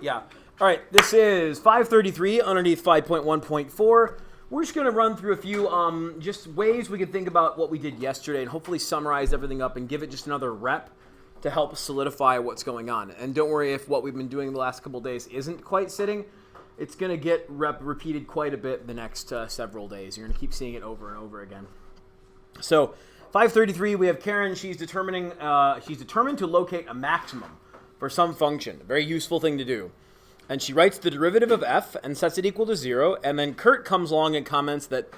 Yeah. All right, this is 533 underneath 5.1.4. We're just going to run through a few just ways we can think about what we did yesterday and hopefully summarize everything up and give it just another rep to help solidify what's going on. And don't worry if what we've been doing the last couple days isn't quite sitting. It's going to get repeated quite a bit the next several days. You're going to keep seeing it over and over again. So 533, we have Karen. She's determined to locate a maximum for some function. A very useful thing to do. And she writes the derivative of f and sets it equal to 0. And then Kurt comes along and comments that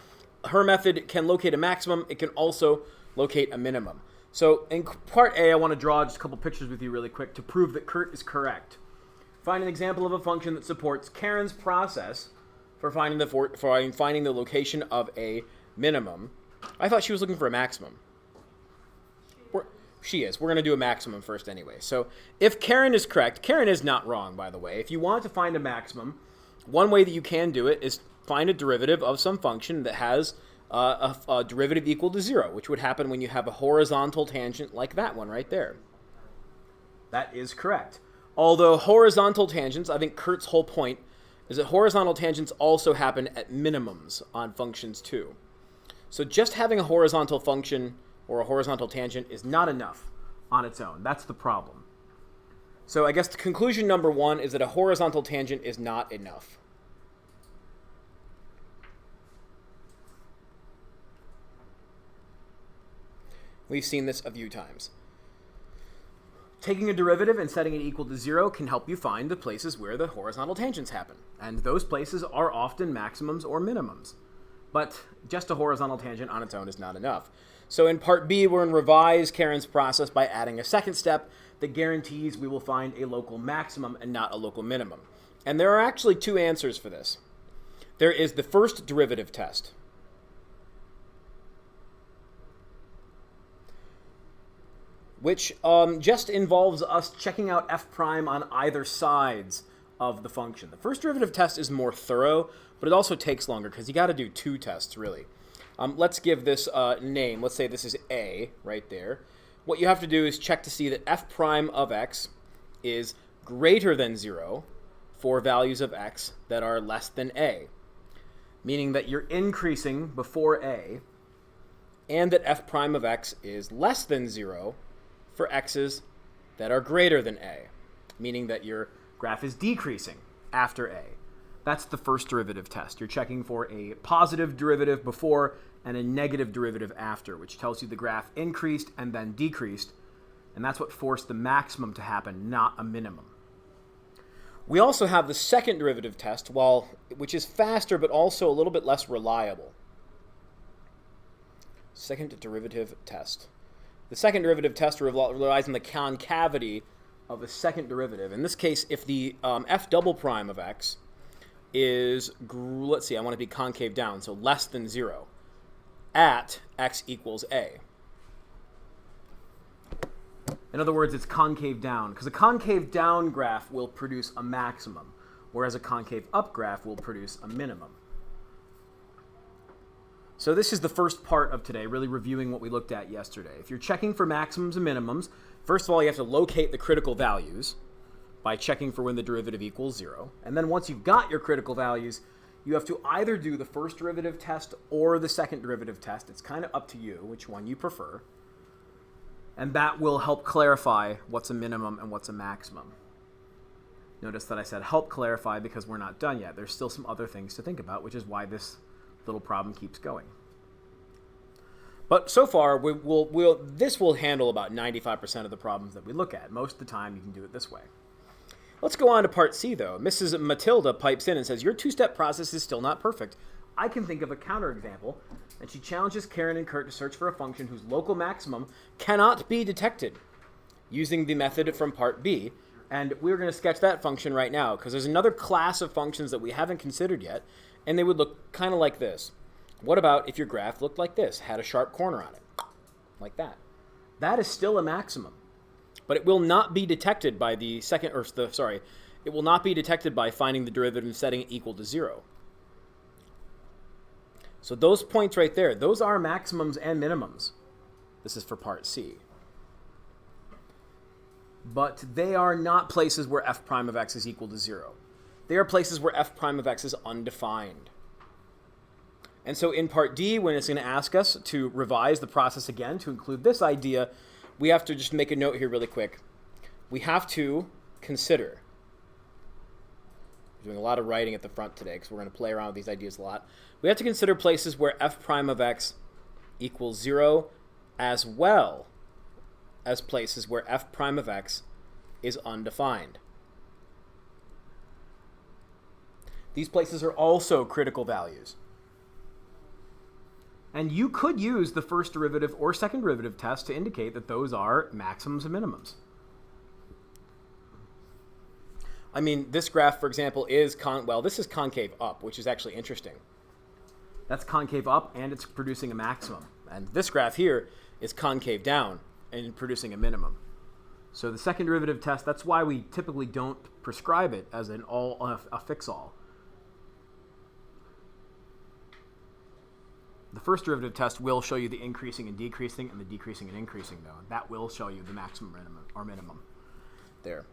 her method can locate a maximum. It can also locate a minimum. So in part A, I want to draw just a couple pictures with you really quick to prove that Kurt is correct. Find an example of a function that supports Karen's process for finding the location of a minimum. I thought she was looking for a maximum. She is. We're going to do a maximum first anyway. So if Karen is correct, Karen is not wrong, by the way. If you want to find a maximum, one way that you can do it is find a derivative of some function that has a derivative equal to 0, which would happen when you have a horizontal tangent like that one right there. That is correct. Although horizontal tangents, I think Kurt's whole point is that horizontal tangents also happen at minimums on functions too. So just having a horizontal function or a horizontal tangent is not enough on its own. That's the problem. So I guess the conclusion number one is that a horizontal tangent is not enough. We've seen this a few times. Taking a derivative and setting it equal to 0 can help you find the places where the horizontal tangents happen. And those places are often maximums or minimums. But just a horizontal tangent on its own is not enough. So in part B, we're going to revise Karen's process by adding a second step that guarantees we will find a local maximum and not a local minimum. And there are actually two answers for this. There is the first derivative test, which just involves us checking out f prime on either sides of the function. The first derivative test is more thorough, but it also takes longer because you got to do two tests, really. Let's give this name. Let's say this is a right there. What you have to do is check to see that f prime of x is greater than 0 for values of x that are less than a, meaning that you're increasing before a, and that f prime of x is less than 0 for x's that are greater than a, meaning that your graph is decreasing after a. That's the first derivative test. You're checking for a positive derivative before and a negative derivative after, which tells you the graph increased and then decreased, and that's what forced the maximum to happen, not a minimum. We also have the second derivative test, which is faster but also a little bit less reliable. Second derivative test. The second derivative test relies on the concavity of a second derivative. In this case, if the f double prime of x is, let's see, I want to be concave down, so less than 0, at x equals a. In other words, it's concave down, because a concave down graph will produce a maximum, whereas a concave up graph will produce a minimum. So this is the first part of today, really reviewing what we looked at yesterday. If you're checking for maximums and minimums, first of all, you have to locate the critical values by checking for when the derivative equals 0. And then once you've got your critical values, you have to either do the first derivative test or the second derivative test. It's kind of up to you which one you prefer. And that will help clarify what's a minimum and what's a maximum. Notice that I said help clarify because we're not done yet. There's still some other things to think about, which is why this little problem keeps going. But so far, this will handle about 95% of the problems that we look at. Most of the time, you can do it this way. Let's go on to part C, though. Mrs. Matilda pipes in and says, your two-step process is still not perfect. I can think of a counterexample, and she challenges Karen and Kurt to search for a function whose local maximum cannot be detected using the method from part B. And we're going to sketch that function right now, because there's another class of functions that we haven't considered yet, and they would look kind of like this. What about if your graph looked like this, had a sharp corner on it, like that? That is still a maximum. But it will not be detected by it will not be detected by finding the derivative and setting it equal to 0. So those points right there, those are maximums and minimums. This is for part C. but they are not places where f prime of x is equal to 0. They are places where f prime of x is undefined. And so in part D, when it's going to ask us to revise the process again to include this idea, we have to just make a note here really quick. We have to consider, we're doing a lot of writing at the front today because we're going to play around with these ideas a lot. We have to consider places where f prime of x equals 0 as well as places where f prime of x is undefined. These places are also critical values. And you could use the first derivative or second derivative test to indicate that those are maximums and minimums. I mean, this graph, for example, is this is concave up, which is actually interesting. That's concave up, and it's producing a maximum. And this graph here is concave down and producing a minimum. So the second derivative test, that's why we typically don't prescribe it as a fix-all. The first derivative test will show you the increasing and decreasing, and the decreasing and increasing, though. That will show you the maximum or minimum there.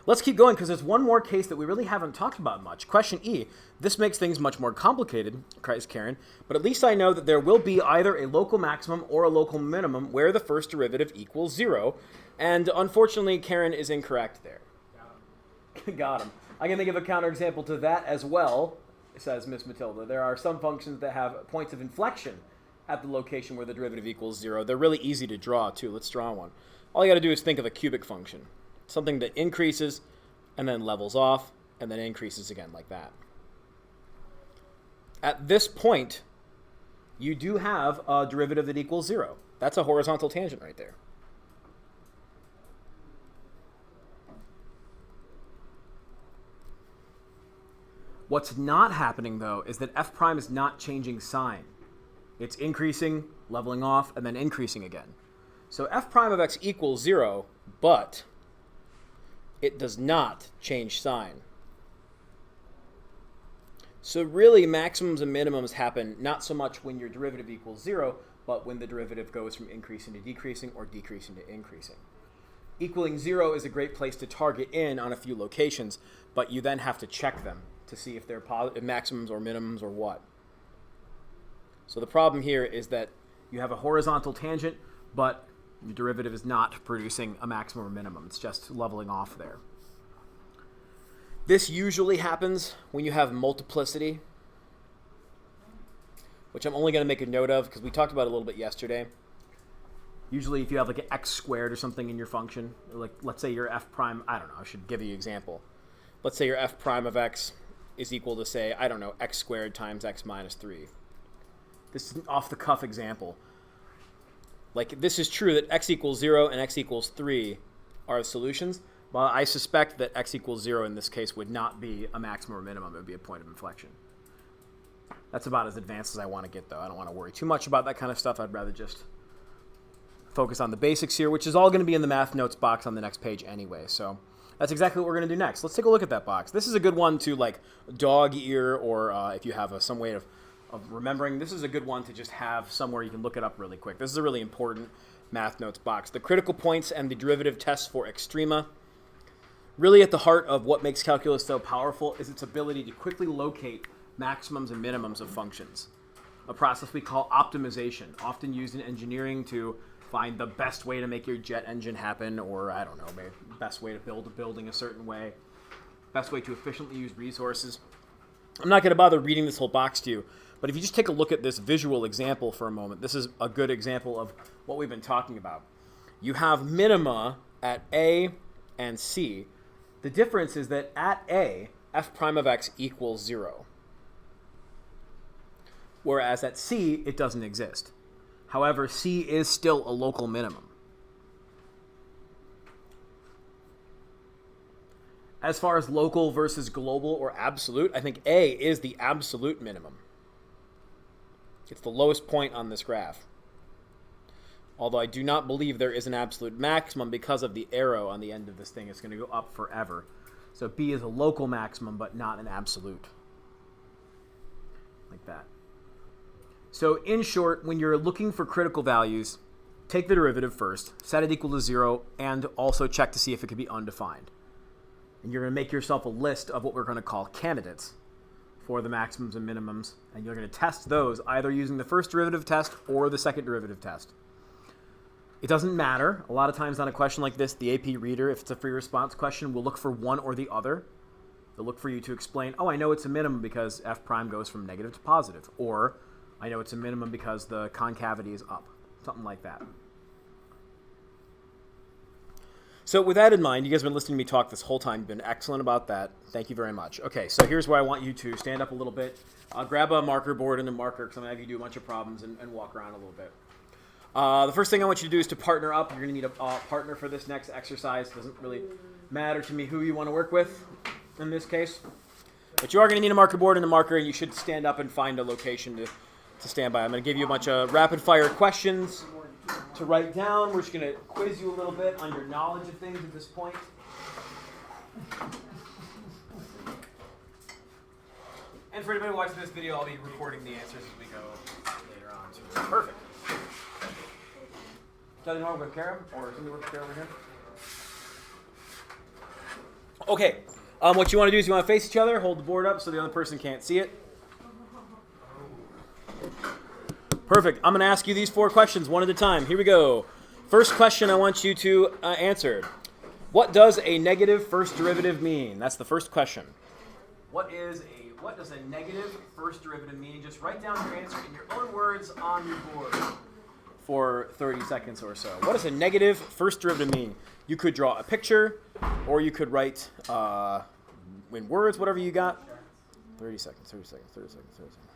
Let's keep going, because there's one more case that we really haven't talked about much. Question E. This makes things much more complicated, cries Karen, but at least I know that there will be either a local maximum or a local minimum where the first derivative equals 0, and unfortunately, Karen is incorrect there. Got him. I'm going to give a counterexample to that as well, says Miss Matilda. There are some functions that have points of inflection at the location where the derivative equals 0. They're really easy to draw, too. Let's draw one. All you got to do is think of a cubic function. Something that increases and then levels off and then increases again like that. At this point, you do have a derivative that equals 0. That's a horizontal tangent right there. What's not happening, though, is that f prime is not changing sign. It's increasing, leveling off, and then increasing again. So f prime of x equals 0, but it does not change sign. So really, maximums and minimums happen not so much when your derivative equals 0, but when the derivative goes from increasing to decreasing or decreasing to increasing. Equaling 0 is a great place to target in on a few locations, but you then have to check them to see if they're maximums or minimums or what. So the problem here is that you have a horizontal tangent, but your derivative is not producing a maximum or minimum. It's just leveling off there. This usually happens when you have multiplicity, which I'm only going to make a note of because we talked about it a little bit yesterday. Usually if you have like an x squared or something in your function, like let's say your f prime, I don't know, I should give you an example. Let's say your f prime of x is equal to, say, I don't know, x squared times x minus 3. This is an off-the-cuff example. Like, this is true that x equals 0 and x equals 3 are the solutions, but I suspect that x equals 0 in this case would not be a maximum or minimum. It would be a point of inflection. That's about as advanced as I want to get, though. I don't want to worry too much about that kind of stuff. I'd rather just focus on the basics here, which is all going to be in the math notes box on the next page anyway. So that's exactly what we're going to do next. Let's take a look at that box. This is a good one to, like, dog ear, or if you have some way of remembering. This is a good one to just have somewhere you can look it up really quick. This is a really important math notes box. The critical points and the derivative tests for extrema. Really at the heart of what makes calculus so powerful is its ability to quickly locate maximums and minimums of functions. A process we call optimization, often used in engineering to find the best way to make your jet engine happen, or I don't know, maybe best way to build a building a certain way, best way to efficiently use resources. I'm not going to bother reading this whole box to you, but if you just take a look at this visual example for a moment, this is a good example of what we've been talking about. You have minima at A and C. The difference is that at A, f prime of x equals 0. Whereas at C, it doesn't exist. However, C is still a local minimum. As far as local versus global or absolute, I think A is the absolute minimum. It's the lowest point on this graph. Although I do not believe there is an absolute maximum because of the arrow on the end of this thing. It's going to go up forever. So B is a local maximum, but not an absolute. Like that. So in short, when you're looking for critical values, take the derivative first, set it equal to 0, and also check to see if it could be undefined. And you're going to make yourself a list of what we're going to call candidates for the maximums and minimums, and you're going to test those either using the first derivative test or the second derivative test. It doesn't matter. A lot of times on a question like this, the AP reader, if it's a free response question, will look for one or the other. They'll look for you to explain, oh, I know it's a minimum because f prime goes from negative to positive, or I know it's a minimum because the concavity is up, something like that. So with that in mind, you guys have been listening to me talk this whole time. You've been excellent about that. Thank you very much. Okay, so here's where I want you to stand up a little bit. Grab a marker board and a marker, because I'm going to have you do a bunch of problems and walk around a little bit. The first thing I want you to do is to partner up. You're going to need a partner for this next exercise. It doesn't really matter to me who you want to work with in this case. But you are going to need a marker board and a marker, and you should stand up and find a location to stand by. I'm going to give you a bunch of rapid-fire questions to write down. We're just going to quiz you a little bit on your knowledge of things at this point. And for anybody watching this video, I'll be recording the answers as we go later on too. Perfect. Tell you more with Kara, or somebody work with Kara over here. Okay. What you want to do is you want to face each other, hold the board up so the other person can't see it. Perfect. I'm going to ask you these 4 questions one at a time. Here we go. First question I want you to answer. What does a negative first derivative mean? That's the first question. What does a negative first derivative mean? Just write down your answer in your own words on your board for 30 seconds or so. What does a negative first derivative mean? You could draw a picture, or you could write in words, whatever you got. 30 seconds, 30 seconds, 30 seconds, 30 seconds.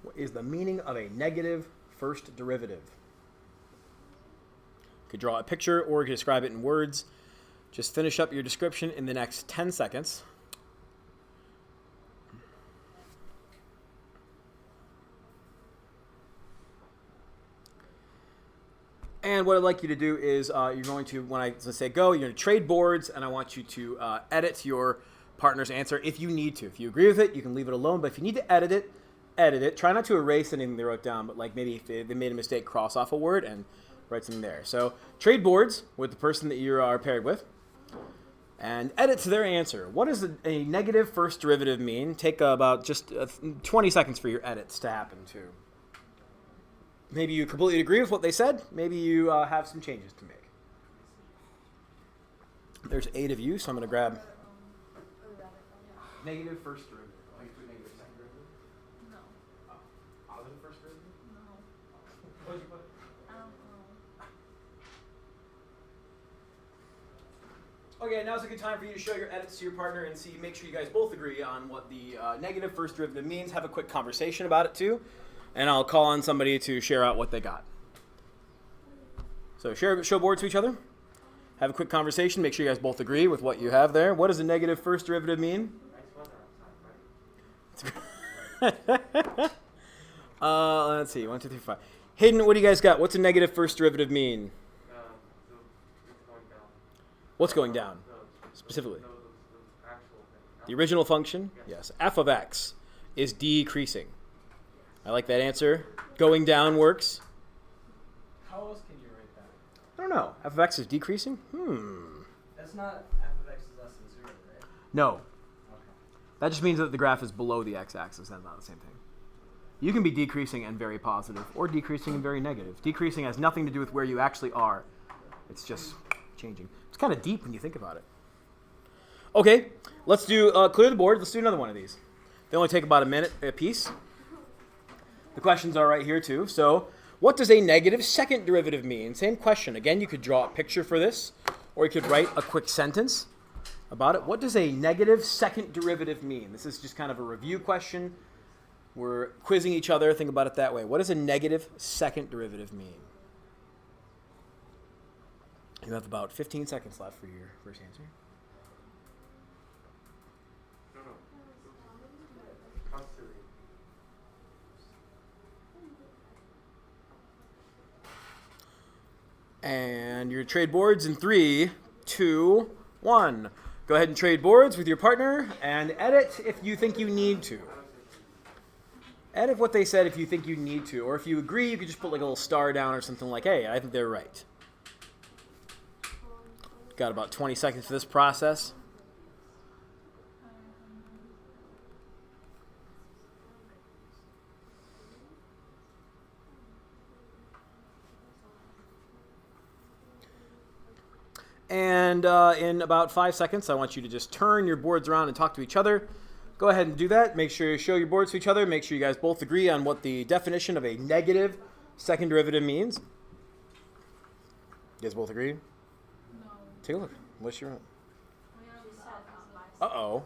What is the meaning of a negative first derivative? You could draw a picture or you could describe it in words. Just finish up your description in the next 10 seconds. And what I'd like you to do is you're going to, when I say go, you're going to trade boards, and I want you to edit your partner's answer if you need to. If you agree with it, you can leave it alone. But if you need to edit it, edit it. Try not to erase anything they wrote down, but like maybe if they made a mistake, cross off a word and write something there. So trade boards with the person that you are paired with, and edit to their answer. What does a negative first derivative mean? Take about just 20 seconds for your edits to happen too. Maybe you completely agree with what they said. Maybe you have some changes to make. There's 8 of you, so I'm going to grab negative first derivative. Oh, you put negative second derivative? No. Positive first derivative? No. What did you put? I don't know. Okay, now's a good time for you to show your edits to your partner and make sure you guys both agree on what the negative first derivative means. Have a quick conversation about it too. And I'll call on somebody to share out what they got. So show boards to each other. Have a quick conversation. Make sure you guys both agree with what you have there. What does a negative first derivative mean? Let's see. 1, 2, 3, 4, 5. Hayden, what do you guys got? What's a negative first derivative mean? What's going down? Specifically. The original function? Yes. F of x is decreasing. I like that answer. Going down works. How else can you write that? I don't know. F of x is decreasing? That's not f of x is less than 0, right? No. Okay. That just means that the graph is below the x-axis. That's not the same thing. You can be decreasing and very positive, or decreasing and very negative. Decreasing has nothing to do with where you actually are. It's just changing. It's kind of deep when you think about it. Okay, let's do clear the board. Let's do another one of these. They only take about a minute a piece. The questions are right here too. So what does a negative second derivative mean? Same question. Again, you could draw a picture for this, or you could write a quick sentence about it. What does a negative second derivative mean? This is just kind of a review question. We're quizzing each other. Think about it that way. What does a negative second derivative mean? You have about 15 seconds left for your first answer. And your trade boards in 3, 2, 1. Go ahead and trade boards with your partner and edit if you think you need to. Edit what they said if you think you need to. Or if you agree, you could just put like a little star down or something like, hey, I think they're right. Got about 20 seconds for this process. And in about 5 seconds, I want you to just turn your boards around and talk to each other. Go ahead and do that. Make sure you show your boards to each other. Make sure you guys both agree on what the definition of a negative second derivative means. You guys both agree? No. Take a look. What's your... We already said Uh-oh.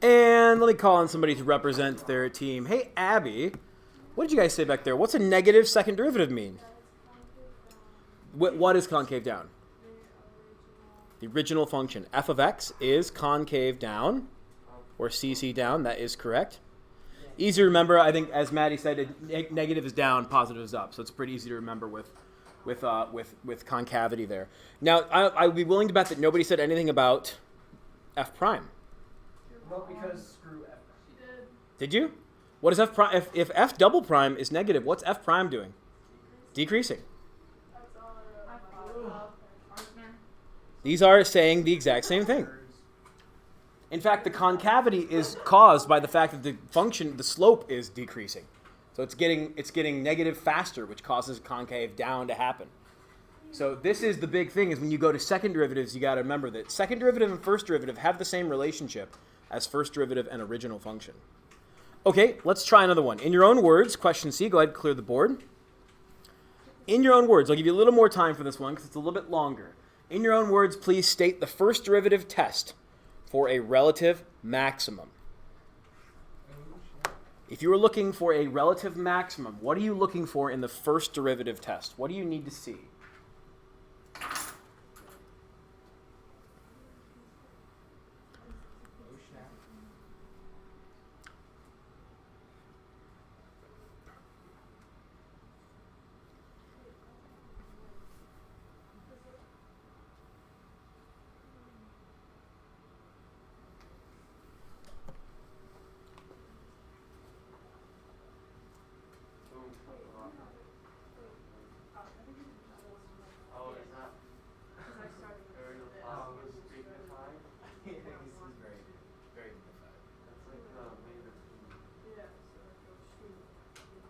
And let me call on somebody to represent their team. Hey, Abby, what did you guys say back there? What's a negative second derivative mean? What is concave down? The original function. F of x is concave down, or CC down. That is correct. Easy to remember. I think, as Maddie said, negative is down, positive is up. So it's pretty easy to remember with concavity there. Now, I would be willing to bet that nobody said anything about f prime. Well, because screw F. She did. Did you? What is f prime? If f double prime is negative, what's f prime doing? Decreasing. That's all our partner. These are saying the exact same thing. In fact, the concavity is caused by the fact that the function, the slope is decreasing. So it's getting negative faster, which causes concave down to happen. So this is the big thing, is when you go to second derivatives, you got to remember that second derivative and first derivative have the same relationship as first derivative and original function. Okay, let's try another one. In your own words, question C, go ahead and clear the board. In your own words, I'll give you a little more time for this one because it's a little bit longer. In your own words, please state the first derivative test for a relative maximum. If you were looking for a relative maximum, what are you looking for in the first derivative test? What do you need to see?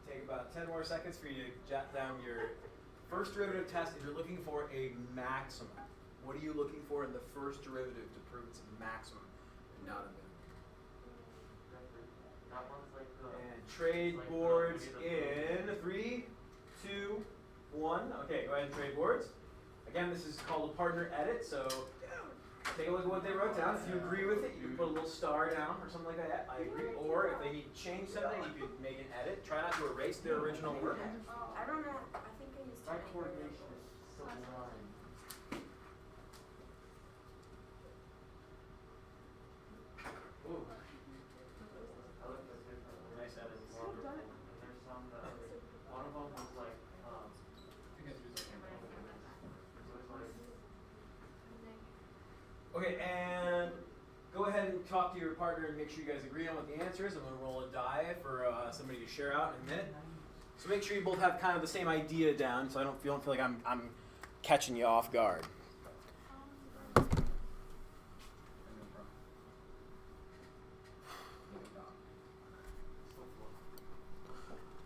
Take about 10 more seconds for you to jot down your first derivative test if you're looking for a maximum. What are you looking for in the first derivative to prove it's a maximum and not a minimum? And trade boards in 3, 2, 1. Okay, go ahead and trade boards. Again, this is called a partner edit, so take a look at what they wrote down. If you agree with it, you can put a little star down or something like that. I agree. Or if they need to change something, you could make an edit. Try not to erase their original work. I don't know. I think I used to. That coordination is so blind. Ooh. I looked at different nice edits. And there's some that one of them was like Okay, and go ahead and talk to your partner and make sure you guys agree on what the answer is. I'm going to roll a die for somebody to share out in a minute. So make sure you both have kind of the same idea down, so I don't feel like I'm catching you off guard.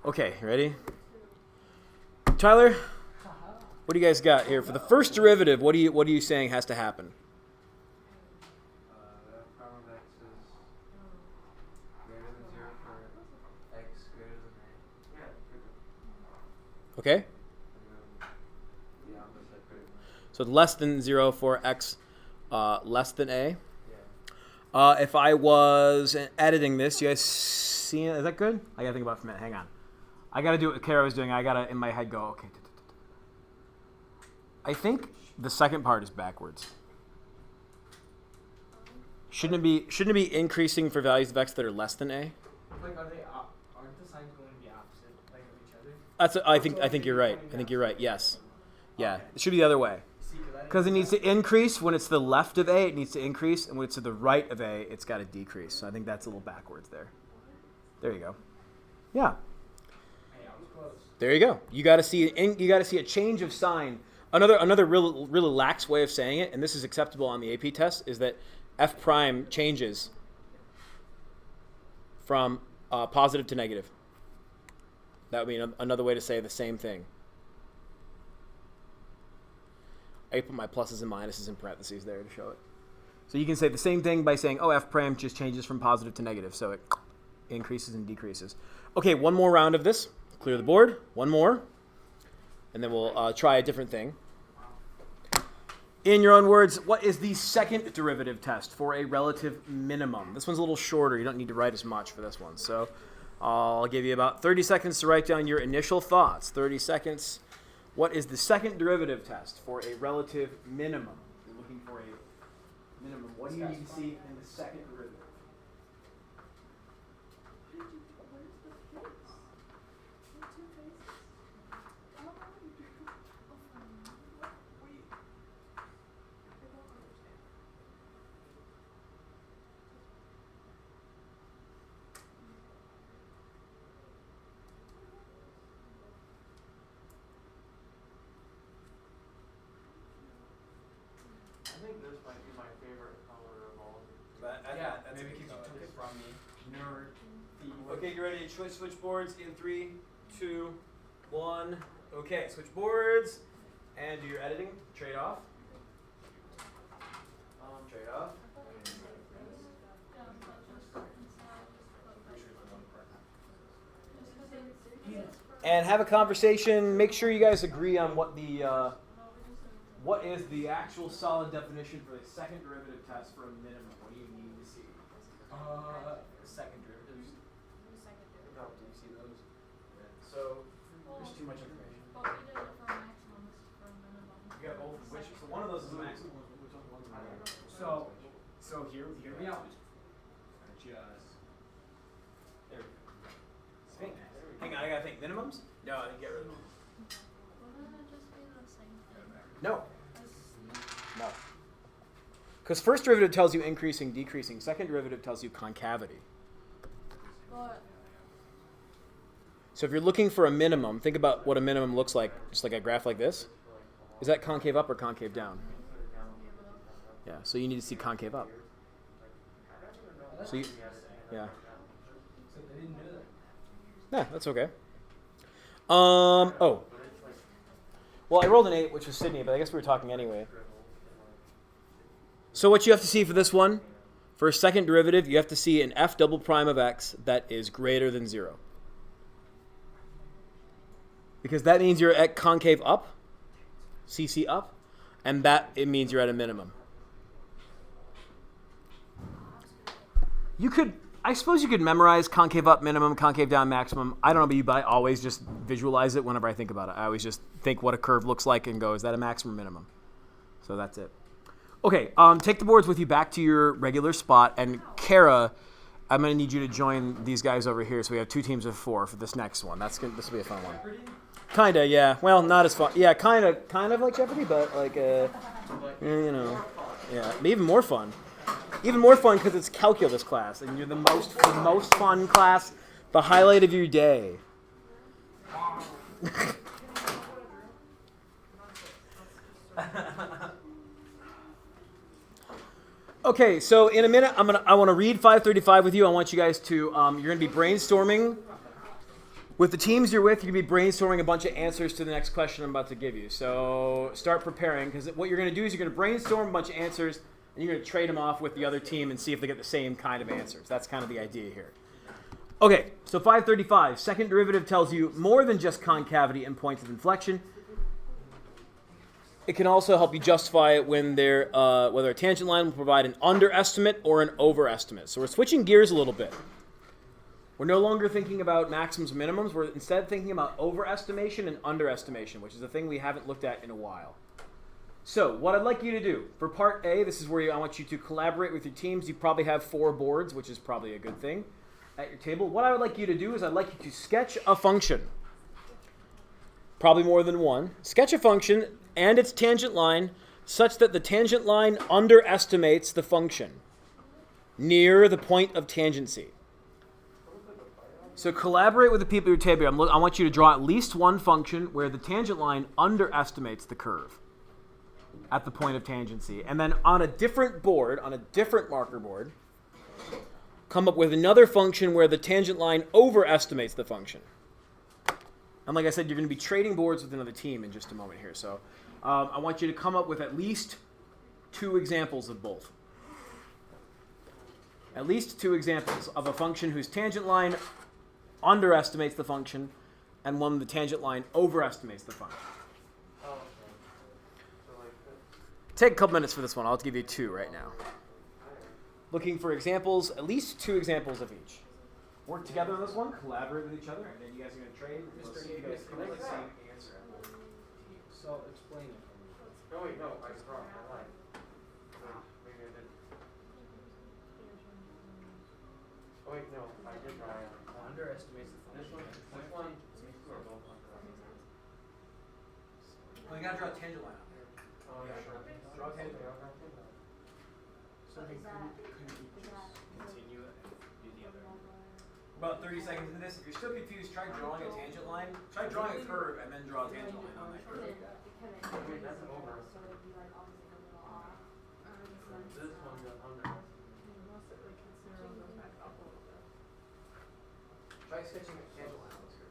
Okay, ready? Tyler, what do you guys got here for the first derivative? What are you saying has to happen? f prime of x is greater than 0 for x greater than a. Yeah. Okay. And then the opposite pretty much. So less than 0 for x less than a. Yeah. If I was editing this, you guys see it? Is that good? I gotta think about it for a minute. Hang on. I gotta do what Kara was doing. I gotta in my head go, okay. I think the second part is backwards. Shouldn't it be increasing for values of x that are less than a? Like, aren't the signs going to be opposite, like, of each other? I think you're right. I think you're right. Yes. Yeah. It should be the other way. See, Because it needs to increase when it's to the left of A, it needs to increase, and when it's to the right of A, it's got to decrease. So I think that's a little backwards there. There you go. Yeah. Hey, I was close. There you go. You got to see a change of sign. Another really lax way of saying it, and this is acceptable on the AP test, is that f prime changes from positive to negative. That would be another way to say the same thing. I put my pluses and minuses in parentheses there to show it. So you can say the same thing by saying, oh, f prime just changes from positive to negative. So it increases and decreases. Okay, one more round of this. Clear the board. One more. And then we'll try a different thing. In your own words, what is the second derivative test for a relative minimum? This one's a little shorter. You don't need to write as much for this one. So I'll give you about 30 seconds to write down your initial thoughts. 30 seconds. What is the second derivative test for a relative minimum? You're looking for a minimum. What do you need to see in the second derivative? I think this might be my favorite color of all. Yeah, maybe because you took it from me. Nerd. Okay, you ready to switch boards in 3, 2, 1. Okay, switch boards and do your editing. Trade off. Trade off. And have a conversation. Make sure you guys agree on what is the actual solid definition for the second derivative test for a minimum. What do you need to see? Second derivatives. No, do you see those? So There's too much information. But we did it for maximum, this is for minimum. you got both. Which? So one of those is a maximum. Which one's a minimum? So hear me out. Just There we go. Think. Hang on, I gotta think. Minimums? No, I didn't get rid of them. Wouldn't it just be the same thing? No. As No. Because first derivative tells you increasing, decreasing. Second derivative tells you concavity. But So if you're looking for a minimum, think about what a minimum looks like, just like a graph like this. Is that concave up or concave down? Yeah, so you need to see concave up. So you, yeah. so they didn't know that. Yeah, that's okay. Oh. Well, I rolled an 8, which was Sydney, but I guess we were talking anyway. So what you have to see for this one, for a second derivative, you have to see an f double prime of x that is greater than 0. Because that means you're at concave up, CC up, and that it means you're at a minimum. I suppose you could memorize concave up minimum, concave down maximum. I don't know about you, but I always just visualize it whenever I think about it. I always just think what a curve looks like and go, is that a maximum or minimum? So that's it. Okay, take the boards with you back to your regular spot. And Kara, I'm going to need you to join these guys over here. So we have 2 teams of 4 for this next one. This will be a fun one. Kinda, yeah. Well, not as fun. Yeah, kind of like Jeopardy, but like, you know, yeah, even more fun. Even more fun because it's calculus class, and you're the most fun class, the highlight of your day. Okay, so in a minute, I want to read 535 with you. I want you guys to, you're going to be brainstorming. With the teams you're with, you're going to be brainstorming a bunch of answers to the next question I'm about to give you. So start preparing, because what you're going to do is you're going to brainstorm a bunch of answers, and you're going to trade them off with the other team and see if they get the same kind of answers. That's kind of the idea here. Okay, so 535. Second derivative tells you more than just concavity and points of inflection. It can also help you justify it when whether a tangent line will provide an underestimate or an overestimate. So we're switching gears a little bit. We're no longer thinking about maximums and minimums. We're instead thinking about overestimation and underestimation, which is a thing we haven't looked at in a while. So, what I'd like you to do for part A, this is where I want you to collaborate with your teams. You probably have 4 boards, which is probably a good thing, at your table. What I would like you to do is I'd like you to sketch a function, probably more than one. Sketch a function and its tangent line such that the tangent line underestimates the function near the point of tangency. So collaborate with the people at your table. I want you to draw at least one function where the tangent line underestimates the curve at the point of tangency. And then on a different board, on a different marker board, come up with another function where the tangent line overestimates the function. And like I said, you're going to be trading boards with another team in just a moment here. So I want you to come up with at least 2 examples of both. At least 2 examples of a function whose tangent line underestimates the function and one the tangent line overestimates the function. Oh, okay. So like this. Take a couple minutes for this one. I'll give you 2 right now. Looking for examples, at least 2 examples of each. Work together on this one, collaborate with each other, and then you guys are going to trade. We'll see if you guys come up with the same answer. So explain it for me. Oh wait, no, I was wrong. I lied. Maybe I did. Oh wait, no, I did draw it. Underestimates the This function. one, or both underestimates. Well, you got to draw a tangent line out there. Oh yeah, sure. Draw a tangent line. So they couldn't just continue it and do the other. About 30 seconds into this, if you're still confused, try drawing a tangent line. Try drawing a curve and then draw a tangent line on that curve. Wait, that's over. This one got under. Try sketching a tangent line on this curve.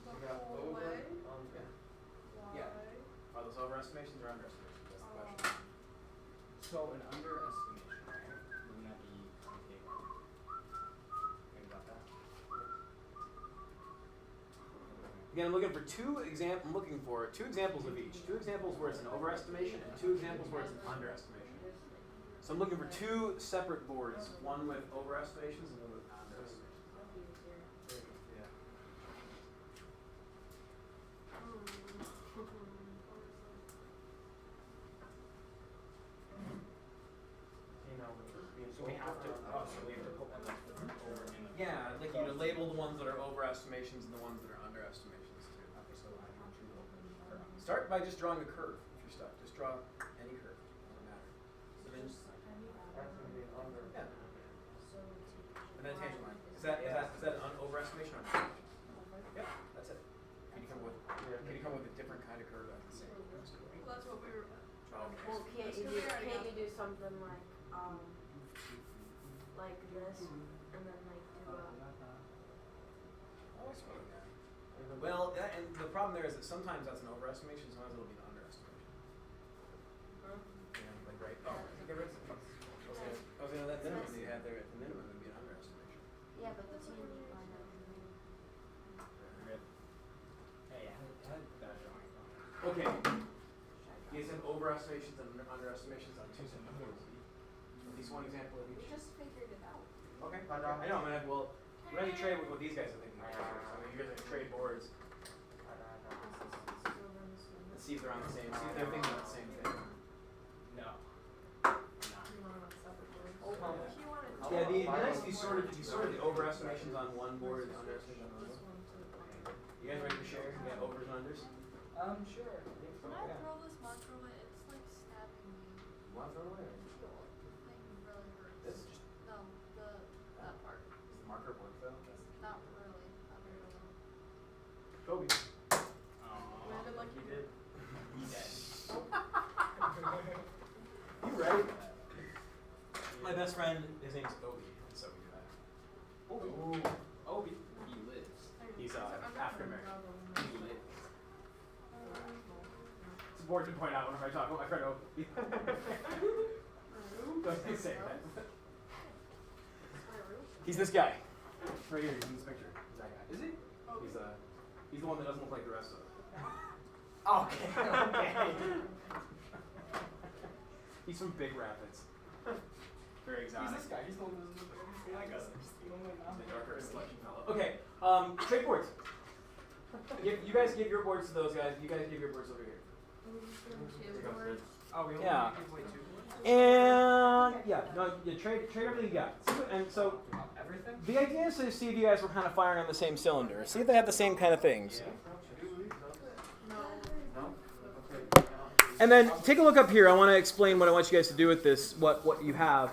We got over, Yeah. Are those overestimations or underestimations? That's the question. So an underestimation, right? Wouldn't that be concave? Think about that. Again, I'm looking for 2 examples. I'm looking for 2 examples of each. 2 examples where it's an overestimation and 2 examples where it's an underestimation. So I'm looking for 2 separate boards, one with overestimations and one with underestimations. Yeah. You know, being So we have to. over, So we have to put them over in the. Yeah, I'd like you to label the ones that are overestimations and the ones that are underestimations too. Okay, so I want you to open the curve. Start by just drawing a curve if you're stuck. Just draw any curve. Doesn't matter. So then, that's gonna be under. Yeah. and then a tangent line. Is that an overestimation or underestimation? Yeah, that's it. Can you come with a different kind of curve at the same? Well, that's what we were. Well, can't you do something like this, and then like do a. Well, and the problem there is that sometimes that's an overestimation, sometimes it'll be an underestimation. Yeah, like right. Oh, get rid of it. I was gonna that minimum that you had there at the minimum would be an underestimation. Yeah, but the team line up. Hey, I had that drawing. Okay. You guys have overestimations and underestimations on 2 separate boards. At least one example of We each. just figured it out. Okay. I know. I'm gonna have, well, we're gonna trade with what these guys are thinking. I mean, you guys are gonna trade boards. Let's see if they're on the same. See if they're thinking about the same thing. No. Yeah, it'd be nice if you sorted the overestimations on one board and underestimations on another. You guys ready to share? You got overs and unders? Sure. Can I throw this marker away? It's like stabbing me. You want to throw it away? The thing really hurts. This? No, that part. Does the marker work though? Not really. Not very well. Kobe. Landed like He did. He dead. You right? My best friend, his name's Obi, and so we do that. Obi. Obi. He lives. He's I'm not African gonna American. grab them. He lives. It's important to point out whenever I talk about my friend Obi. Don't say that. He's this guy. Right here, he's in this picture. He's that guy. Is he? He's the one that doesn't look like the rest of them. Okay, okay. He's from Big Rapids. Very exotic. He's this guy. He's the one who's like us. He's the only one. The darker selection fellow. Okay, trade boards. You guys give your boards to those guys. You guys give your boards over here. Oh, we only Yeah. give away 2 points? And yeah, no, you trade everything you got. And so Everything? the idea is to see if you guys were kind of firing on the same cylinder. See if they have the same kind of things. And then take a look up here. I want to explain what I want you guys to do with this, what you have.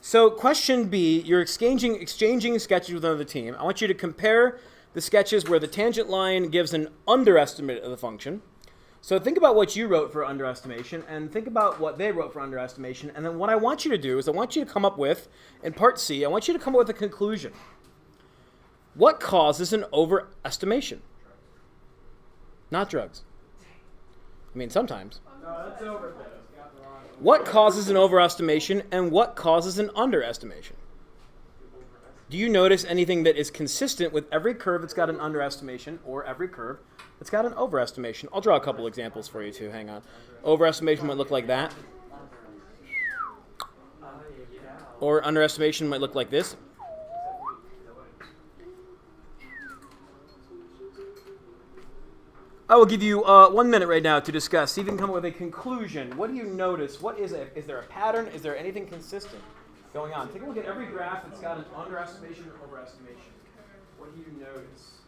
So question B, you're exchanging sketches with another team. I want you to compare the sketches where the tangent line gives an underestimate of the function. So think about what you wrote for underestimation and think about what they wrote for underestimation. And then what I want you to do is I want you to come up with, in part C, I want you to come up with a conclusion. What causes an overestimation? Not drugs. I mean, sometimes. No, that's over. Got the wrong one. What causes an overestimation and what causes an underestimation? Do you notice anything that is consistent with every curve that's got an underestimation or every curve that's got an overestimation? I'll draw a couple examples for you too. Hang on. Overestimation might look like that. Or underestimation might look like this. I will give you 1 minute right now to discuss. See if you can come up with a conclusion. What do you notice? What is it? Is there a pattern? Is there anything consistent going on? Take a look at every graph that's got an underestimation or overestimation. What do you notice?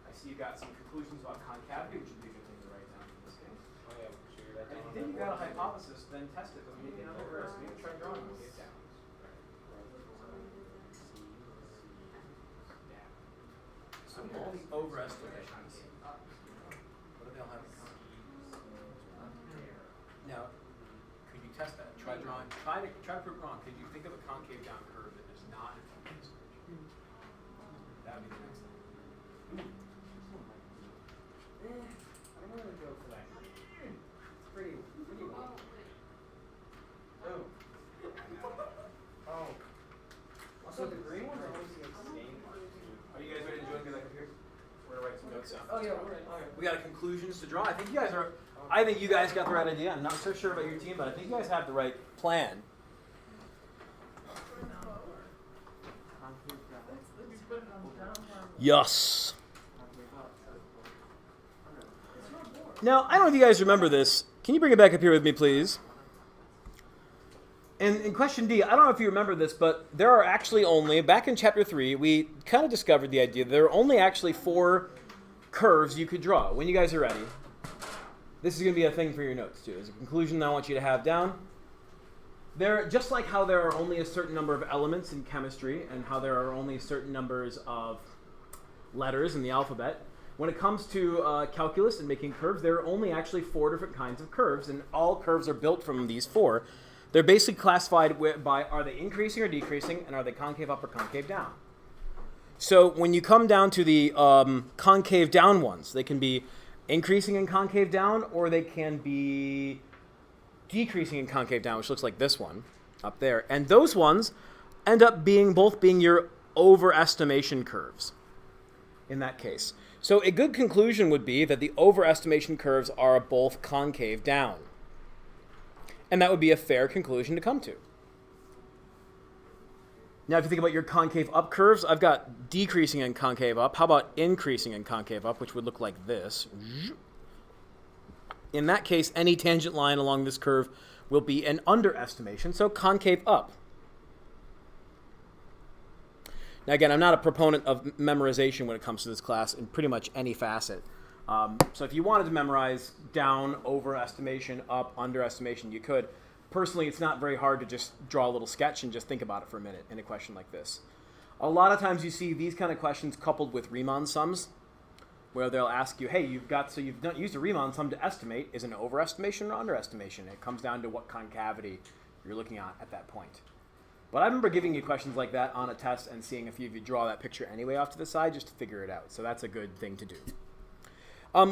I see you've got some conclusions about concavity, which would be a good thing to write down in this case. And if you think you've got a hypothesis, then test it. When you get an overestimate, try drawing it down. So all the overestimations. What do they all have in common? Now, could you test that? Try drawing. Try to prove it wrong. Could you think of a concave down curve that is not in focus? That would be the next thing. I don't really go for that. It's pretty weak. Oh. Oh. Also, the green ones always get stained. Are you guys ready to join me back up here? We're gonna write some notes down. Oh yeah, we're in. Okay. We got conclusions to draw. I think you guys are. I think you guys got the right idea. I'm not so sure about your team, but I think you guys have the right plan. Yes. Now, I don't know if you guys remember this. Can you bring it back up here with me, please? In question D, I don't know if you remember this, but there are actually only, back in chapter 3, we kind of discovered the idea that there are only actually 4 curves you could draw. When you guys are ready, this is going to be a thing for your notes, too. As a conclusion I want you to have down. Just like how there are only a certain number of elements in chemistry and how there are only certain numbers of letters in the alphabet, when it comes to calculus and making curves, there are only actually 4 different kinds of curves, and all curves are built from these 4. They're basically classified by are they increasing or decreasing, and are they concave up or concave down. So when you come down to the concave down ones, they can be increasing in concave down, or they can be decreasing in concave down, which looks like this one up there. And those ones end up both being your overestimation curves in that case. So a good conclusion would be that the overestimation curves are both concave down. And that would be a fair conclusion to come to. Now, if you think about your concave up curves, I've got decreasing in concave up. How about increasing in concave up, which would look like this? In that case, any tangent line along this curve will be an underestimation, so concave up. Now, again, I'm not a proponent of memorization when it comes to this class in pretty much any facet. So if you wanted to memorize down, overestimation, up, underestimation, you could. Personally, it's not very hard to just draw a little sketch and just think about it for a minute in a question like this. A lot of times you see these kind of questions coupled with Riemann sums, where they'll ask you, hey, you've not used a Riemann sum to estimate. Is it an overestimation or underestimation? It comes down to what concavity you're looking at that point. But I remember giving you questions like that on a test and seeing if you draw that picture anyway off to the side just to figure it out. So that's a good thing to do.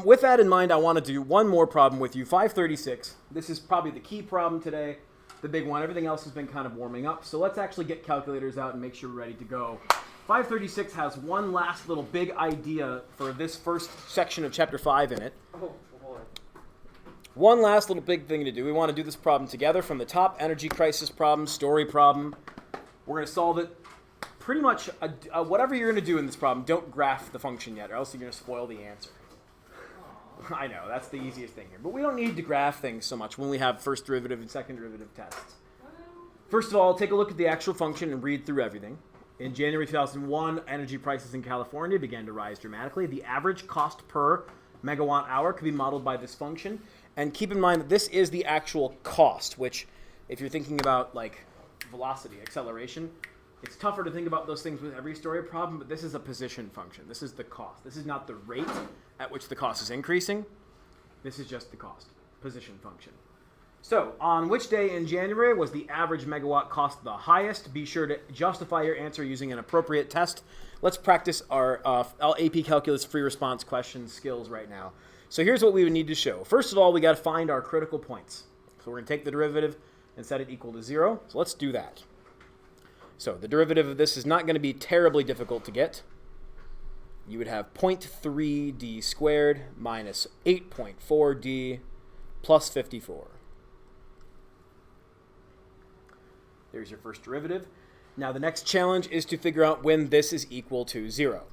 With that in mind, I want to do one more problem with you, 536. This is probably the key problem today, the big one. Everything else has been kind of warming up. So let's actually get calculators out and make sure we're ready to go. 536 has one last little big idea for this first section of chapter 5 in it. Oh, boy. One last little big thing to do. We want to do this problem together from the top, energy crisis problem, story problem. We're going to solve it. Pretty much whatever you're going to do in this problem, don't graph the function yet, or else you're going to spoil the answer. I know, that's the easiest thing here. But we don't need to graph things so much when we have first derivative and second derivative tests. First of all, take a look at the actual function and read through everything. In January 2001, energy prices in California began to rise dramatically. The average cost per megawatt hour could be modeled by this function. And keep in mind that this is the actual cost, which, if you're thinking about like velocity, acceleration, it's tougher to think about those things with every story problem, but this is a position function. This is the cost. This is not the rate at which the cost is increasing. This is just the cost, position function. So, on which day in January was the average megawatt cost the highest? Be sure to justify your answer using an appropriate test. Let's practice our AP Calculus free response question skills right now. So here's what we would need to show. First of all, we got to find our critical points. So we're going to take the derivative and set it equal to 0. So let's do that. So the derivative of this is not going to be terribly difficult to get. You would have 0.3d squared minus 8.4d plus 54. There's your first derivative. Now the next challenge is to figure out when this is equal to 0.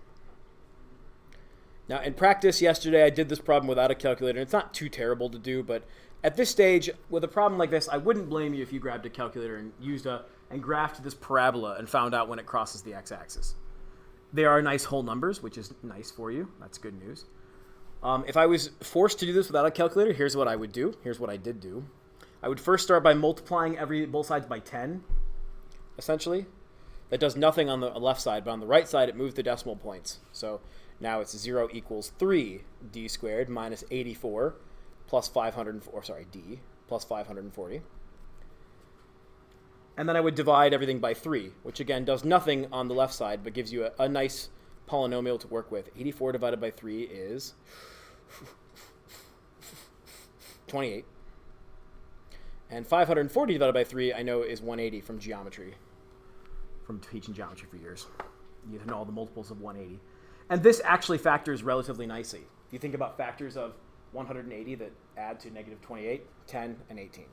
Now in practice yesterday I did this problem without a calculator. It's not too terrible to do, but at this stage with a problem like this I wouldn't blame you if you grabbed a calculator and graphed this parabola and found out when it crosses the x-axis. They are nice whole numbers, which is nice for you. That's good news. If I was forced to do this without a calculator, here's what I would do. Here's what I did do. I would first start by multiplying both sides by 10, essentially. That does nothing on the left side, but on the right side, it moves the decimal points. So now it's 0 equals 3d squared minus 84 plus 504, sorry, d plus 540. And then I would divide everything by 3, which again does nothing on the left side, but gives you a nice polynomial to work with. 84 divided by 3 is 28. And 540 divided by 3, I know, is 180 from geometry, from teaching geometry for years. You know all the multiples of 180. And this actually factors relatively nicely. If you think about factors of 180 that add to negative 28, 10, and 18.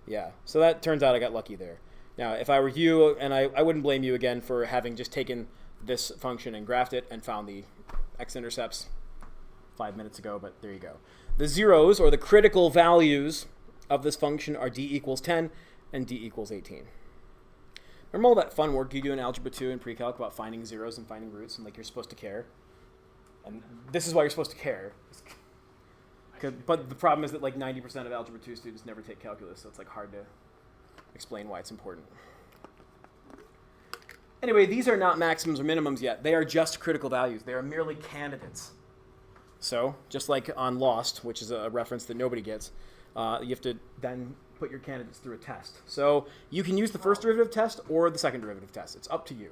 Yeah, so that turns out I got lucky there. Now, if I were you, and I wouldn't blame you again for having just taken this function and graphed it and found the x-intercepts 5 minutes ago, but there you go. The zeros, or the critical values of this function, are d equals 10 and d equals 18. Remember all that fun work you do in Algebra 2 and Pre-Calc about finding zeros and finding roots, and like you're supposed to care? And this is why you're supposed to care. But the problem is that like 90% of Algebra 2 students never take calculus, so it's like hard to explain why it's important. Anyway, these are not maximums or minimums yet. They are just critical values. They are merely candidates. So, just like on Lost, which is a reference that nobody gets, you have to then put your candidates through a test. So, you can use the first derivative test or the second derivative test. It's up to you.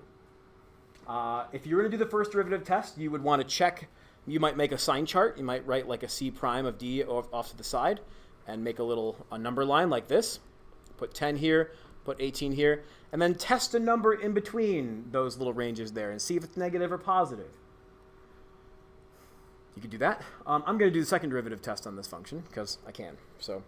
If you're going to do the first derivative test, you would want to check. You might make a sign chart. You might write like a C prime of D off to the side and make a number line like this. Put 10 here, put 18 here, and then test a number in between those little ranges there and see if it's negative or positive. You could do that. I'm going to do the second derivative test on this function because I can. So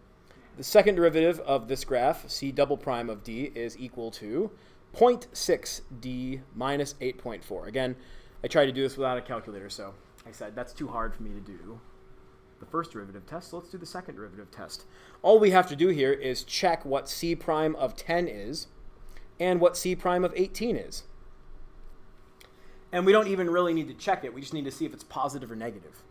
the second derivative of this graph, C double prime of D, is equal to 0.6D minus 8.4. Again, I tried to do this without a calculator, so I said that's too hard for me to do the first derivative test, so let's do the second derivative test. All we have to do here is check what C prime of 10 is and what C prime of 18 is. And we don't even really need to check it. We just need to see if it's positive or negative.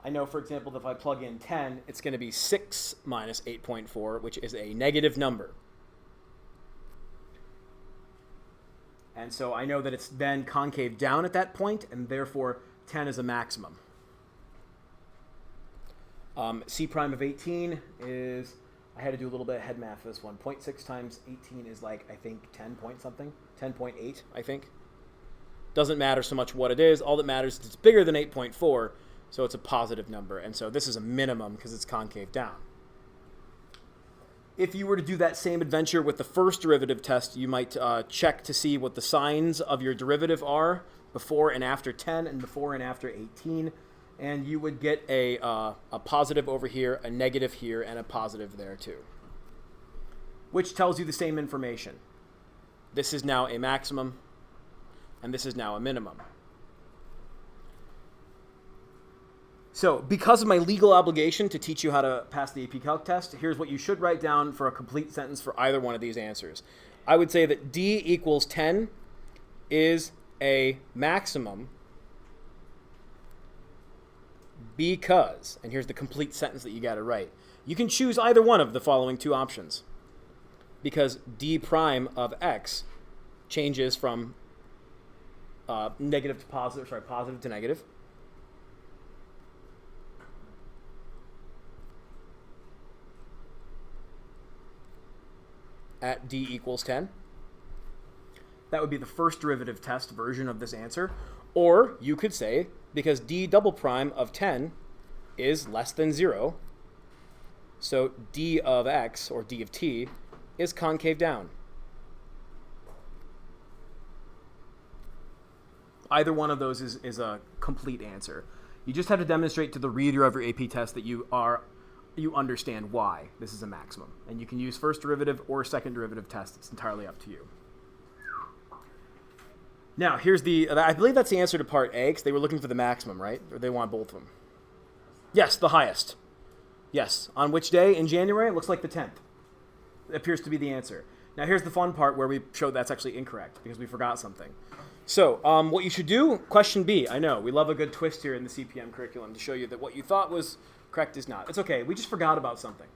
I know, for example, that if I plug in 10, it's going to be 6 minus 8.4, which is a negative number. And so I know that it's then concave down at that point, and therefore 10 is a maximum. C prime of 18 is, I had to do a little bit of head math for this one. 0.6 times 18 is like, I think, 10 point something. 10.8, I think. Doesn't matter so much what it is. All that matters is it's bigger than 8.4, so it's a positive number. And so this is a minimum because it's concave down. If you were to do that same adventure with the first derivative test, you might check to see what the signs of your derivative are before and after 10 and before and after 18. And you would get a positive over here, a negative here, and a positive there too, which tells you the same information. This is now a maximum, and this is now a minimum. So, because of my legal obligation to teach you how to pass the AP Calc test, here's what you should write down for a complete sentence for either one of these answers. I would say that D equals 10 is a maximum because, and here's the complete sentence that you got to write. You can choose either one of the following two options because D prime of X changes from negative to positive, sorry, positive to negative. At D equals 10. That would be the first derivative test version of this answer. Or you could say, because D double prime of 10 is less than 0, so D of X, or D of T, is concave down. Either one of those is a complete answer. You just have to demonstrate to the reader of your AP test that you understand why this is a maximum. And you can use first derivative or second derivative test. It's entirely up to you. Now, here's I believe that's the answer to part A, because they were looking for the maximum, right? Or they want both of them. Yes, the highest. Yes. On which day in January? It looks like the 10th. It appears to be the answer. Now, here's the fun part where we show that's actually incorrect, because we forgot something. So, what you should do, question B. I know, we love a good twist here in the CPM curriculum to show you that what you thought was correct is not. It's okay. We just forgot about something.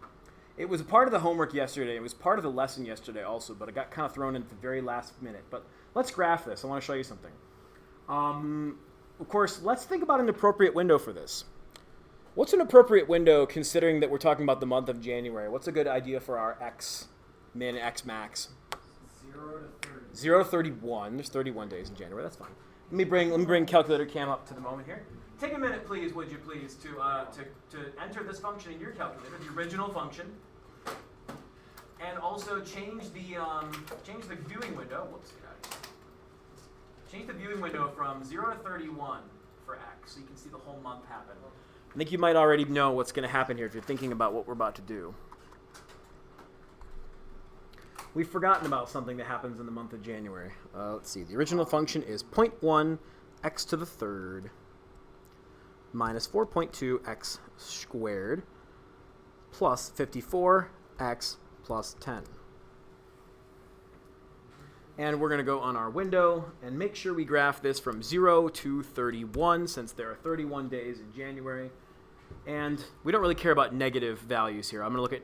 It was a part of the homework yesterday. It was part of the lesson yesterday also, but it got kind of thrown in at the very last minute. But let's graph this. I want to show you something. Of course, let's think about an appropriate window for this. What's an appropriate window considering that we're talking about the month of January? What's a good idea for our X min, X max? 0 to 30. 0 to 31. There's 31 days in January. That's fine. Let me bring calculator cam up to the moment here. Take a minute, please, would you please, to enter this function in your calculator, the original function, and also change the viewing window. Whoops, get out of here. Change the viewing window from 0 to 31 for X, so you can see the whole month happen. I think you might already know what's going to happen here if you're thinking about what we're about to do. We've forgotten about something that happens in the month of January. Let's see. The original function is 0.1 x to the third minus 4.2 x squared plus 54 x plus 10. And we're going to go on our window and make sure we graph this from 0 to 31 since there are 31 days in January. And we don't really care about negative values here. I'm going to look at,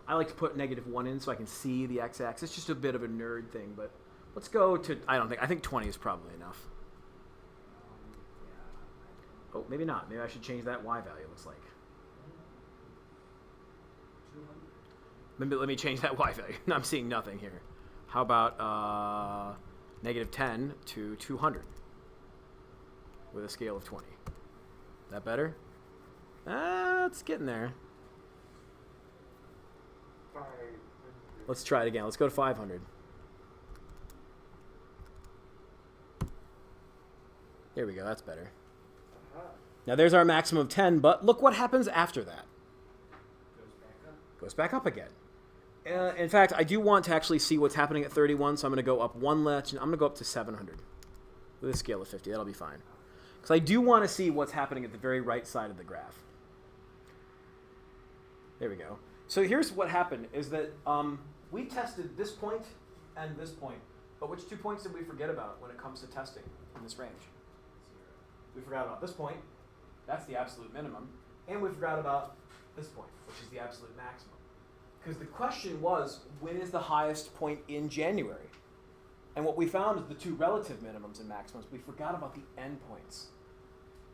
I like to put -1 in so I can see the x-axis. It's just a bit of a nerd thing, but let's go to, I think 20 is probably enough. Oh, maybe not. Maybe I should change that y value, it looks like. Let me change that y value. I'm seeing nothing here. How about -10 to 200 with a scale of 20? That better? It's getting there. Let's try it again. Let's go to 500. There we go. That's better. Now there's our maximum of 10, but look what happens after that. Goes back up again. In fact, I do want to actually see what's happening at 31, so I'm going to go up one notch, and I'm going to go up to 700 with a scale of 50. That'll be fine. Because I do want to see what's happening at the very right side of the graph. There we go. So here's what happened, is that we tested this point and this point, but which 2 points did we forget about when it comes to testing in this range? We forgot about this point. That's the absolute minimum. And we forgot about this point, which is the absolute maximum. Because the question was, when is the highest point in January? And what we found is the two relative minimums and maximums. We forgot about the endpoints.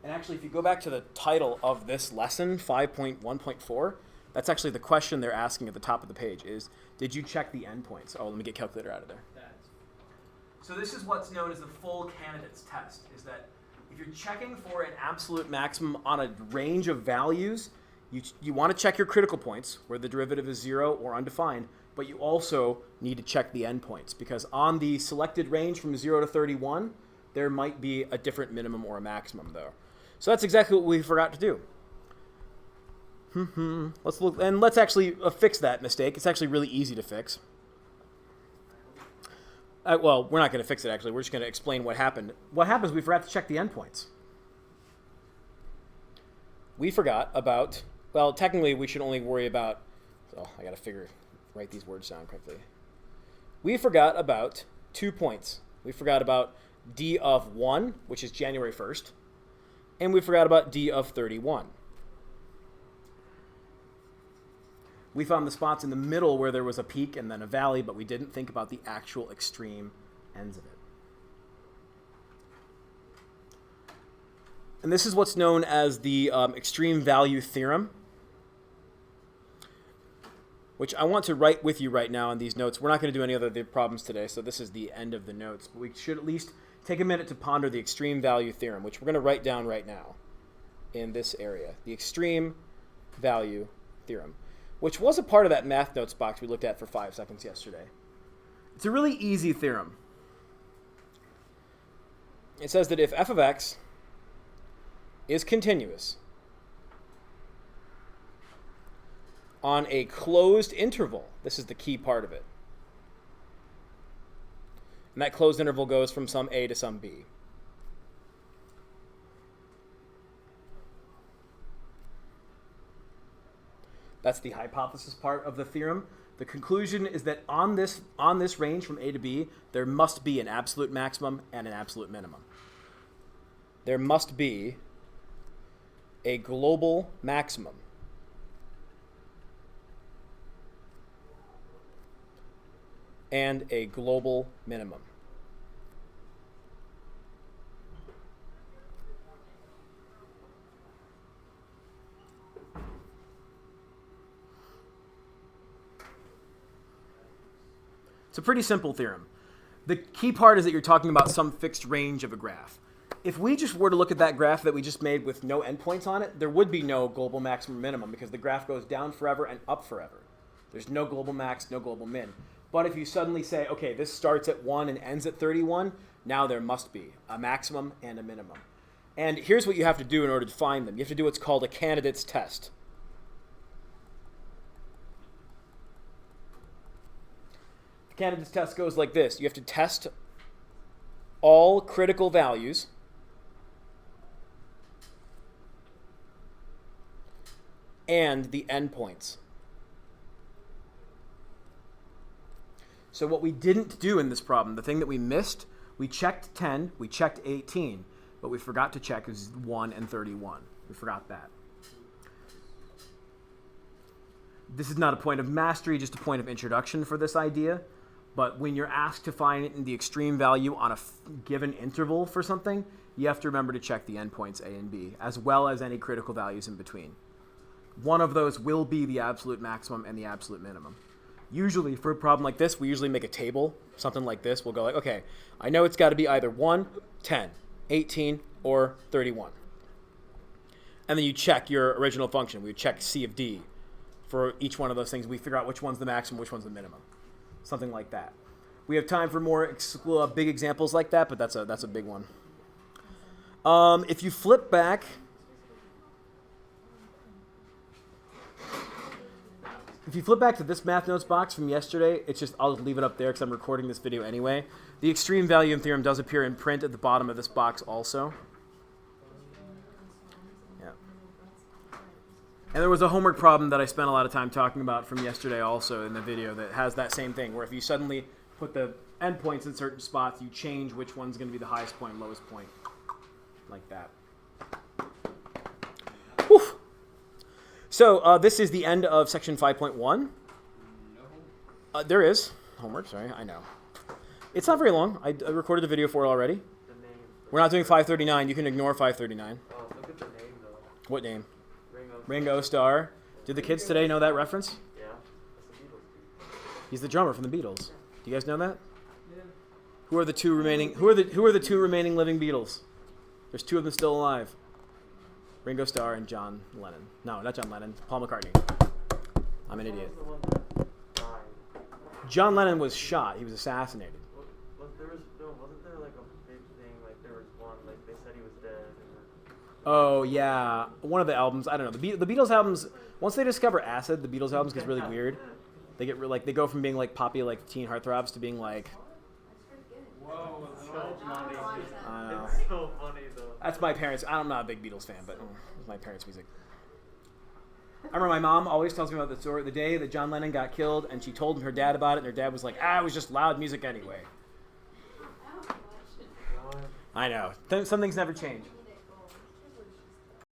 And actually, if you go back to the title of this lesson, 5.1.4, that's actually the question they're asking at the top of the page is, did you check the endpoints? Oh, let me get calculator out of there. So this is what's known as the full candidates test, is that if you're checking for an absolute maximum on a range of values, you want to check your critical points, where the derivative is 0 or undefined, but you also need to check the endpoints, because on the selected range from 0 to 31, there might be a different minimum or a maximum, though. So that's exactly what we forgot to do. Let's look, and let's actually fix that mistake. It's actually really easy to fix. Well, we're not going to fix it, actually. We're just going to explain what happened. What happens, we forgot to check the endpoints. we forgot about, well, technically we should only worry about, oh, I got to write these words down correctly. We forgot about 2 points. We forgot about D of 1, which is January 1st, and we forgot about D of 31. We found the spots in the middle where there was a peak and then a valley, but we didn't think about the actual extreme ends of it. And this is what's known as the extreme value theorem, which I want to write with you right now in these notes. We're not going to do any other problems today, so this is the end of the notes. But we should at least take a minute to ponder the extreme value theorem, which we're going to write down right now in this area. The extreme value theorem, which was a part of that math notes box we looked at for 5 seconds yesterday. It's a really easy theorem. It says that if f of x is continuous on a closed interval, this is the key part of it, and that closed interval goes from some a to some b. That's the hypothesis part of the theorem. The conclusion is that on this range from a to b, there must be an absolute maximum and an absolute minimum. There must be a global maximum and a global minimum. It's a pretty simple theorem. The key part is that you're talking about some fixed range of a graph. If we just were to look at that graph that we just made with no endpoints on it, there would be no global maximum minimum because the graph goes down forever and up forever. There's no global max, no global min. But if you suddenly say, okay, this starts at 1 and ends at 31, now there must be a maximum and a minimum. And here's what you have to do in order to find them. You have to do what's called a candidate's test. The candidate's test goes like this. You have to test all critical values and the endpoints. So what we didn't do in this problem, the thing that we missed, we checked 10, we checked 18, but we forgot to check is 1 and 31. We forgot that. This is not a point of mastery, just a point of introduction for this idea. But when you're asked to find the extreme value on a given interval for something, you have to remember to check the endpoints A and B, as well as any critical values in between. One of those will be the absolute maximum and the absolute minimum. Usually, for a problem like this, we usually make a table, something like this. We'll go like, okay, I know it's got to be either 1, 10, 18, or 31. And then you check your original function. We check C of D. For each one of those things, we figure out which one's the maximum, which one's the minimum. Something like that. We have time for more big examples like that, but that's a big one. If you flip back, to this math notes box from yesterday, I'll just leave it up there because I'm recording this video anyway. The extreme value theorem does appear in print at the bottom of this box also. Yeah. And there was a homework problem that I spent a lot of time talking about from yesterday also in the video that has that same thing, where if you suddenly put the endpoints in certain spots, you change which one's going to be the highest point, lowest point, like that. Whew. So this is the end of section 5.1. There is homework, sorry, I know. It's not very long. I recorded a video for it already. The name. We're not doing 539. You can ignore 539. Oh, look at the name though. What name? Ringo. Ringo Starr. Did the kids today know that reference? Yeah, that's the Beatles. He's the drummer from the Beatles. Do you guys know that? Yeah. Who are the two remaining? Who are the two remaining living Beatles? There's 2 of them still alive. Ringo Starr and John Lennon. No, not John Lennon. Paul McCartney. I'm an idiot. Who was the one that died? John Lennon was shot. He was assassinated. Wasn't there like a big thing, like there was one, like they said he was dead. And Oh yeah, one of the albums. I don't know. The Beatles albums. Once they discover acid, the Beatles albums gets really weird. They get they go from being like poppy, like teen heartthrobs, to being like. Whoa, so funny. I don't know. It's so funny though. That's my parents. I'm not a big Beatles fan, but it's my parents' music. I remember my mom always tells me about the story, the day that John Lennon got killed, and she told her dad about it, and her dad was like, it was just loud music anyway. I don't watch it. I know. Some things never change.